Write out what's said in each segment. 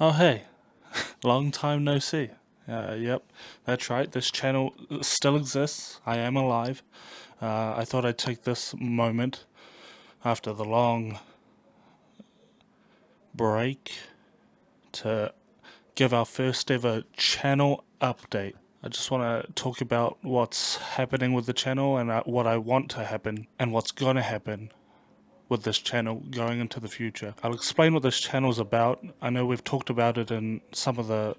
Oh, hey, long time no see. Yep, that's right. This channel still exists. I am alive. I thought I'd take this moment after the long break to give our first ever channel update. I just want to talk about what's happening with the channel and what I want to happen and what's going to happen with this channel going into the future. I'll explain what this channel's about. I know we've talked about it in some of the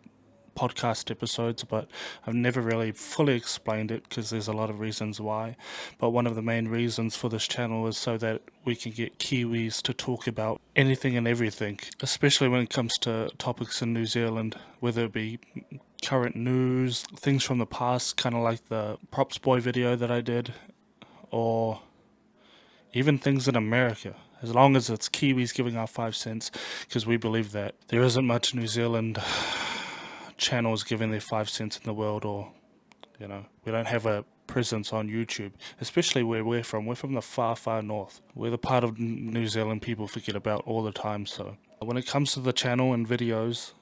podcast episodes, but I've never really fully explained it because there's a lot of reasons why. But one of the main reasons for this channel is so that we can get Kiwis to talk about anything and everything, especially when it comes to topics in New Zealand, whether it be current news, things from the past, kind of like the Props Boy video that I did, or even things in America. As long as it's Kiwis giving our 5 cents, because we believe that there isn't much New Zealand channels giving their 5 cents in the world, or we don't have a presence on YouTube, especially where we're from. We're from the far, far north. We're the part of New Zealand people forget about all the time. So when it comes to the channel and videos,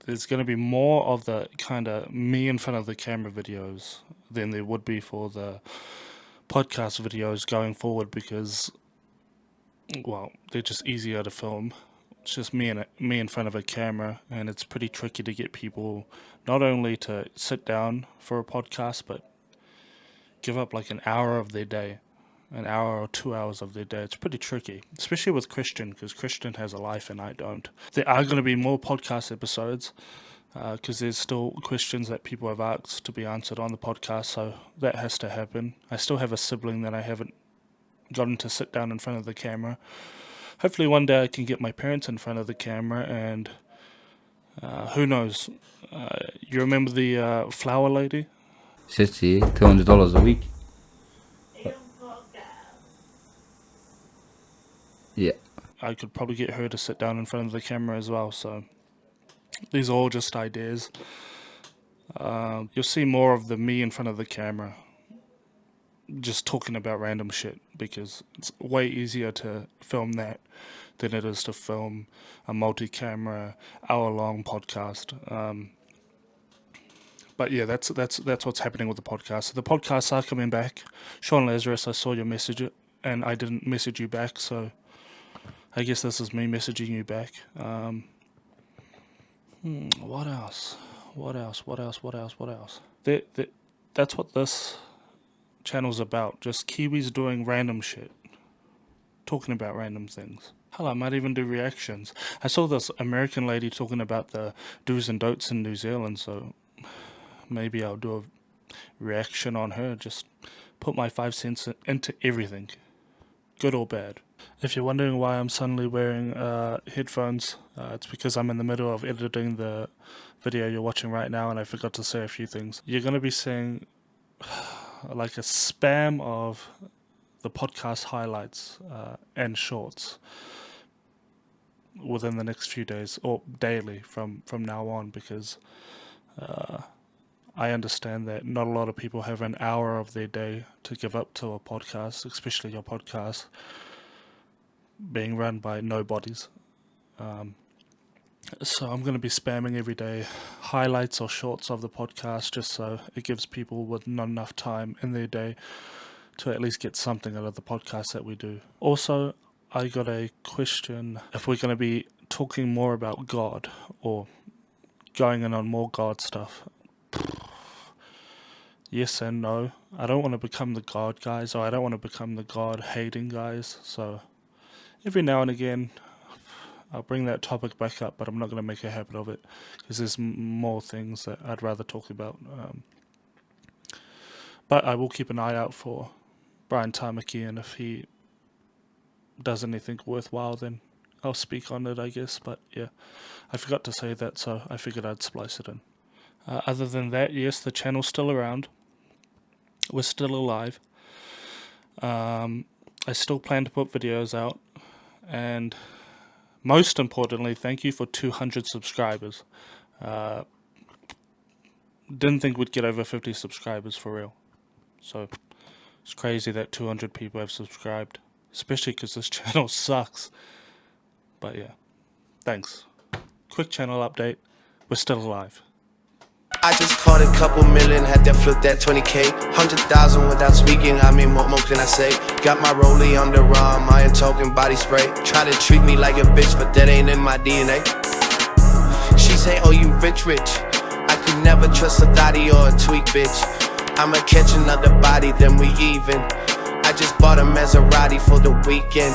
there's going to be more of the kind of me in front of the camera videos than there would be for the podcast videos going forward, because, well, they're just easier to film. It's just me in front of a camera, and it's pretty tricky to get people not only to sit down for a podcast, but give up like an hour of their day, an hour or 2 hours of their day. It's pretty tricky, especially with Christian, because Christian has a life and I don't. There are going to be more podcast episodes because there's still questions that people have asked to be answered on the podcast, so that has to happen. I still have a sibling that I haven't gotten to sit down in front of the camera. Hopefully one day I can get my parents in front of the camera, and who knows? You remember the flower lady? City, $200 a week. Yeah. I could probably get her to sit down in front of the camera as well, so these are all just ideas. You'll see more of the me in front of the camera, just talking about random shit, because it's way easier to film that than it is to film a multi-camera hour-long podcast. But yeah, that's what's happening with the podcast. So the podcasts are coming back. Sean Lazarus, I saw your message and I didn't message you back, so I guess this is me messaging you back. What else? What else? What else? What else? What else? That's what this channel's about. Just Kiwis doing random shit, talking about random things. Hell, I might even do reactions. I saw this American lady talking about the do's and don'ts in New Zealand, so maybe I'll do a reaction on her. Just put my 5 cents into everything, good or bad. If you're wondering why I'm suddenly wearing headphones, it's because I'm in the middle of editing the video you're watching right now, and I forgot to say a few things. You're going to be seeing like a spam of the podcast highlights and shorts within the next few days, or daily from now on, because I understand that not a lot of people have an hour of their day to give up to a podcast, especially your podcast being run by nobodies. So I'm going to be spamming every day highlights or shorts of the podcast, just so it gives people with not enough time in their day to at least get something out of the podcast that we do. Also, I got a question if we're going to be talking more about God or going in on more God stuff. Yes and no. I don't want to become the God guys, or I don't want to become the God hating guys, so every now and again I'll bring that topic back up, but I'm not going to make a habit of it because there's more things that I'd rather talk about. But I will keep an eye out for Brian Tamaki, and if he does anything worthwhile, then I'll speak on it, I guess. But yeah, I forgot to say that, so I figured I'd splice it in. Other than that, yes, the channel's still around. We're still alive. I still plan to put videos out, and most importantly, thank you for 200 subscribers. Didn't think we'd get over 50 subscribers for real. So it's crazy that 200 people have subscribed, especially because this channel sucks. But yeah, thanks. quick channel update. We're still alive. I just caught a couple million, had that flip that 20K. 100,000 without speaking, I mean, what more can I say? Got my rollie on the rum, I ain't talking body spray. Try to treat me like a bitch, but that ain't in my DNA. She say, oh, you rich. I could never trust a thotty or a tweak, bitch. I'ma catch another body, then we even. I just bought a Maserati for the weekend.